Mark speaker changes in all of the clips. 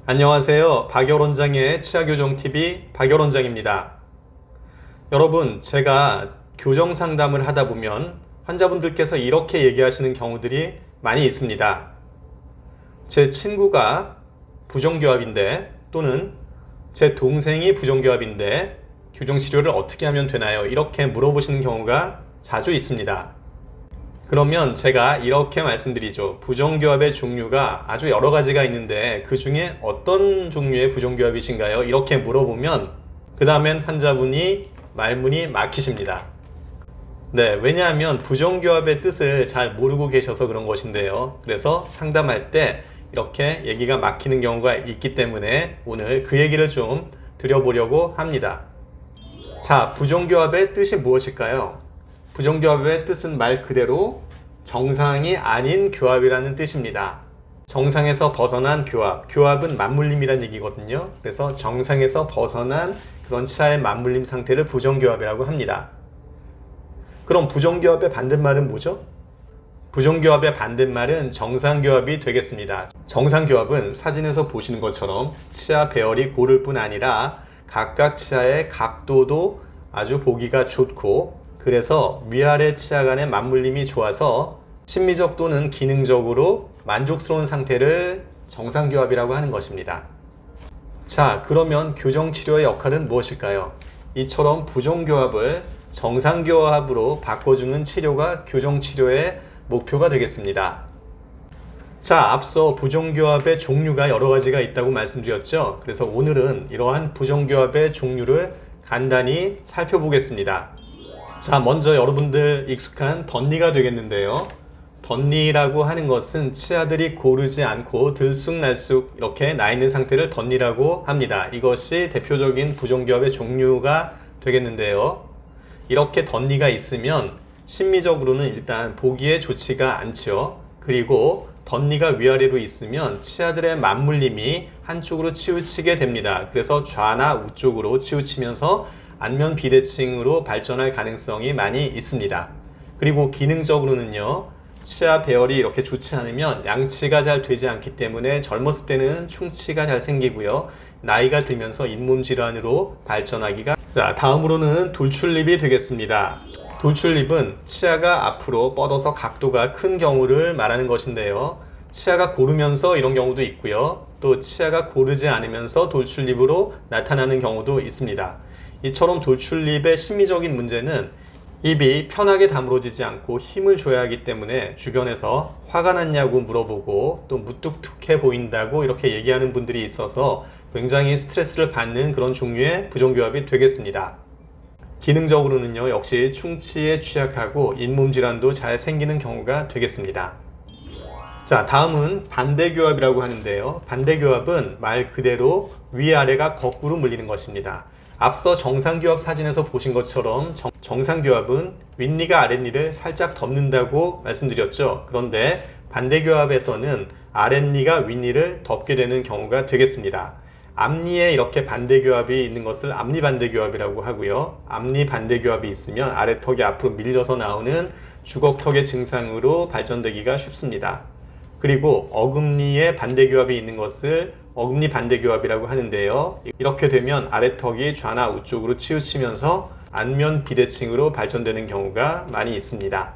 Speaker 1: 안녕하세요. 박열원장의 치아교정TV 박열원장입니다. 여러분, 제가 교정 상담을 하다 보면 환자분들께서 이렇게 얘기하시는 경우들이 많이 있습니다. 제 친구가 부종교합인데 또는 제 동생이 부종교합인데 교정치료를 어떻게 하면 되나요? 이렇게 물어보시는 경우가 자주 있습니다. 그러면 제가 이렇게 말씀드리죠. 부종교합의 종류가 아주 여러 가지가 있는데 그 중에 어떤 종류의 부종교합이신가요? 이렇게 물어보면 그 다음엔 환자분이 말문이 막히십니다. 네, 왜냐하면 부종교합의 뜻을 잘 모르고 계셔서 그런 것인데요. 그래서 상담할 때 이렇게 얘기가 막히는 경우가 있기 때문에 오늘 그 얘기를 좀 드려보려고 합니다. 자, 부종교합의 뜻이 무엇일까요? 부종교합의 뜻은 말 그대로 정상이 아닌 교합이라는 뜻입니다. 정상에서 벗어난 교합, 교합은 맞물림이라는 얘기거든요. 그래서 정상에서 벗어난 그런 치아의 맞물림 상태를 부종교합이라고 합니다. 그럼 부종교합의 반대말은 뭐죠? 부종교합의 반대말은 정상교합이 되겠습니다. 정상교합은 사진에서 보시는 것처럼 치아 배열이 고를 뿐 아니라 각각 치아의 각도도 아주 보기가 좋고 그래서 위아래 치아 간의 맞물림이 좋아서 심미적 또는 기능적으로 만족스러운 상태를 정상교합이라고 하는 것입니다. 자, 그러면 교정치료의 역할은 무엇일까요? 이처럼 부종교합을 정상교합으로 바꿔주는 치료가 교정치료의 목표가 되겠습니다. 자, 앞서 부종교합의 종류가 여러 가지가 있다고 말씀드렸죠? 그래서 오늘은 이러한 부종교합의 종류를 간단히 살펴보겠습니다. 자, 먼저 여러분들 익숙한 덧니가 되겠는데요. 덧니라고 하는 것은 치아들이 고르지 않고 들쑥날쑥 이렇게 나 있는 상태를 덧니라고 합니다. 이것이 대표적인 부종교합의 종류가 되겠는데요. 이렇게 덧니가 있으면 심미적으로는 일단 보기에 좋지가 않죠. 그리고 덧니가 위아래로 있으면 치아들의 맞물림이 한쪽으로 치우치게 됩니다. 그래서 좌나 우쪽으로 치우치면서 안면 비대칭으로 발전할 가능성이 많이 있습니다. 그리고 기능적으로는요, 치아 배열이 이렇게 좋지 않으면 양치가 잘 되지 않기 때문에 젊었을 때는 충치가 잘 생기고요, 나이가 들면서 잇몸 질환으로 발전하기가. 자, 다음으로는 돌출립이 되겠습니다. 돌출립은 치아가 앞으로 뻗어서 각도가 큰 경우를 말하는 것인데요, 치아가 고르면서 이런 경우도 있고요, 또 치아가 고르지 않으면서 돌출립으로 나타나는 경우도 있습니다. 이처럼 돌출립의 심미적인 문제는 입이 편하게 다물어지지 않고 힘을 줘야 하기 때문에 주변에서 화가 났냐고 물어보고 또 무뚝뚝해 보인다고 이렇게 얘기하는 분들이 있어서 굉장히 스트레스를 받는 그런 종류의 부종교합이 되겠습니다. 기능적으로는요, 역시 충치에 취약하고 잇몸 질환도 잘 생기는 경우가 되겠습니다. 자, 다음은 반대교합이라고 하는데요. 반대교합은 말 그대로 위아래가 거꾸로 물리는 것입니다. 앞서 정상교합 사진에서 보신 것처럼 정상교합은 윗니가 아랫니를 살짝 덮는다고 말씀드렸죠. 그런데 반대교합에서는 아랫니가 윗니를 덮게 되는 경우가 되겠습니다. 앞니에 이렇게 반대교합이 있는 것을 앞니반대교합이라고 하고요. 앞니반대교합이 있으면 아래턱이 앞으로 밀려서 나오는 주걱턱의 증상으로 발전되기가 쉽습니다. 그리고 어금니에 반대교합이 있는 것을 어금니 반대교합이라고 하는데요. 이렇게 되면 아래턱이 좌나 우쪽으로 치우치면서 안면 비대칭으로 발전되는 경우가 많이 있습니다.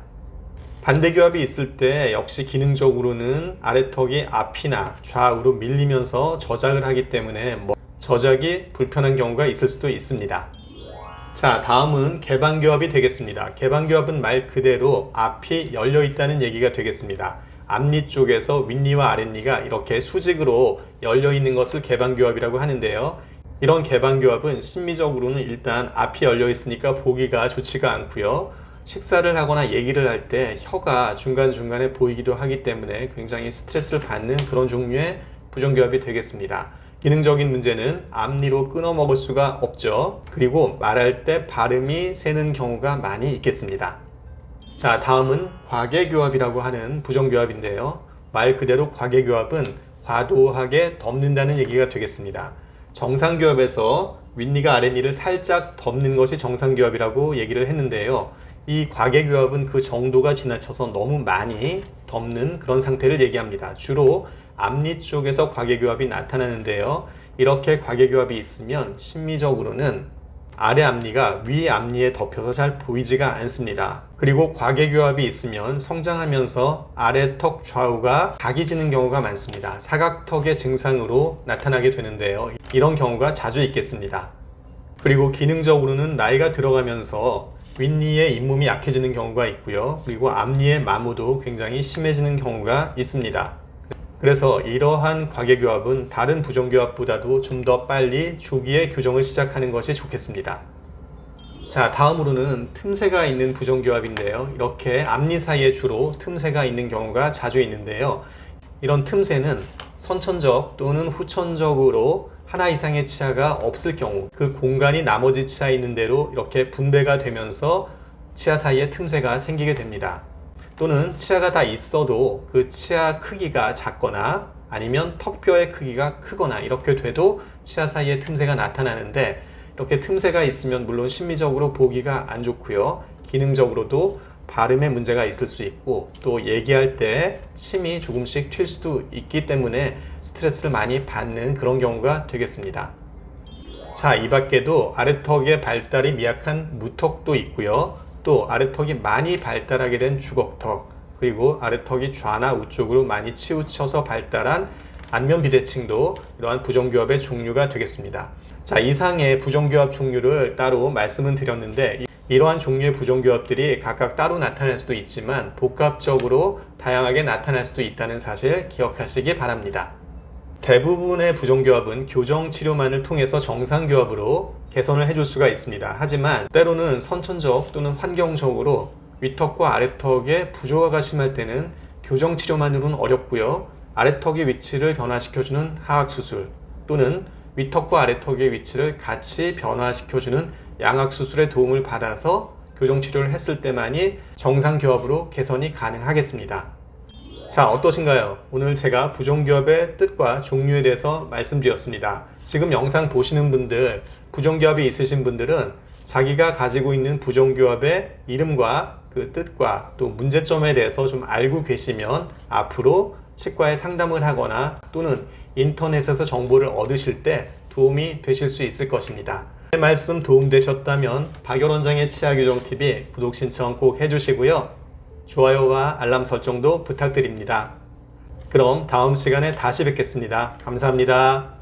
Speaker 1: 반대교합이 있을 때 역시 기능적으로는 아래턱이 앞이나 좌우로 밀리면서 저작을 하기 때문에 저작이 불편한 경우가 있을 수도 있습니다. 자, 다음은 개방교합이 되겠습니다. 개방교합은 말 그대로 앞이 열려 있다는 얘기가 되겠습니다. 앞니 쪽에서 윗니와 아랫니가 이렇게 수직으로 열려 있는 것을 개방교합이라고 하는데요. 이런 개방교합은 심미적으로는 일단 앞이 열려 있으니까 보기가 좋지가 않고요. 식사를 하거나 얘기를 할 때 혀가 중간중간에 보이기도 하기 때문에 굉장히 스트레스를 받는 그런 종류의 부종교합이 되겠습니다. 기능적인 문제는 앞니로 끊어 먹을 수가 없죠. 그리고 말할 때 발음이 새는 경우가 많이 있겠습니다. 자, 다음은 과계교합이라고 하는 부종교합인데요. 말 그대로 과계교합은 과도하게 덮는다는 얘기가 되겠습니다. 정상교합에서 윗니가 아랫니를 살짝 덮는 것이 정상교합이라고 얘기를 했는데요. 이 과계교합은 그 정도가 지나쳐서 너무 많이 덮는 그런 상태를 얘기합니다. 주로 앞니 쪽에서 과계교합이 나타나는데요. 이렇게 과계교합이 있으면 심리적으로는 아래 앞니가 위 앞니에 덮여서 잘 보이지가 않습니다. 그리고 과계교합이 있으면 성장하면서 아래 턱 좌우가 각이 지는 경우가 많습니다. 사각턱의 증상으로 나타나게 되는데요. 이런 경우가 자주 있겠습니다. 그리고 기능적으로는 나이가 들어가면서 윗니의 잇몸이 약해지는 경우가 있고요. 그리고 앞니의 마모도 굉장히 심해지는 경우가 있습니다. 그래서 이러한 과계교합은 다른 부정교합보다도 좀 더 빨리 조기에 교정을 시작하는 것이 좋겠습니다. 자, 다음으로는 틈새가 있는 부정교합인데요. 이렇게 앞니 사이에 주로 틈새가 있는 경우가 자주 있는데요. 이런 틈새는 선천적 또는 후천적으로 하나 이상의 치아가 없을 경우 그 공간이 나머지 치아 있는 대로 이렇게 분배가 되면서 치아 사이에 틈새가 생기게 됩니다. 또는 치아가 다 있어도 그 치아 크기가 작거나 아니면 턱뼈의 크기가 크거나 이렇게 돼도 치아 사이에 틈새가 나타나는데 이렇게 틈새가 있으면 물론 심미적으로 보기가 안 좋고요. 기능적으로도 발음에 문제가 있을 수 있고 또 얘기할 때 침이 조금씩 튈 수도 있기 때문에 스트레스를 많이 받는 그런 경우가 되겠습니다. 자, 이 밖에도 아래턱의 발달이 미약한 무턱도 있고요. 또 아래턱이 많이 발달하게 된 주걱턱, 그리고 아래턱이 좌나 우쪽으로 많이 치우쳐서 발달한 안면비대칭도 이러한 부정교합의 종류가 되겠습니다. 자, 이상의 부정교합 종류를 따로 말씀은 드렸는데 이러한 종류의 부정교합들이 각각 따로 나타날 수도 있지만 복합적으로 다양하게 나타날 수도 있다는 사실 기억하시기 바랍니다. 대부분의 부정교합은 교정치료만을 통해서 정상교합으로 개선을 해줄 수가 있습니다. 하지만 때로는 선천적 또는 환경적으로 윗턱과 아래턱의 부조화가 심할 때는 교정치료만으로는 어렵고요. 아래턱의 위치를 변화시켜주는 하악수술 또는 윗턱과 아래턱의 위치를 같이 변화시켜주는 양악수술의 도움을 받아서 교정치료를 했을 때만이 정상교합으로 개선이 가능하겠습니다. 자, 어떠신가요? 오늘 제가 부정교합의 뜻과 종류에 대해서 말씀드렸습니다. 지금 영상 보시는 분들, 부정교합이 있으신 분들은 자기가 가지고 있는 부정교합의 이름과 그 뜻과 또 문제점에 대해서 좀 알고 계시면 앞으로 치과에 상담을 하거나 또는 인터넷에서 정보를 얻으실 때 도움이 되실 수 있을 것입니다. 제 말씀 도움되셨다면 박열원장의 치아교정TV 구독 신청 꼭 해주시고요. 좋아요와 알람 설정도 부탁드립니다. 그럼 다음 시간에 다시 뵙겠습니다. 감사합니다.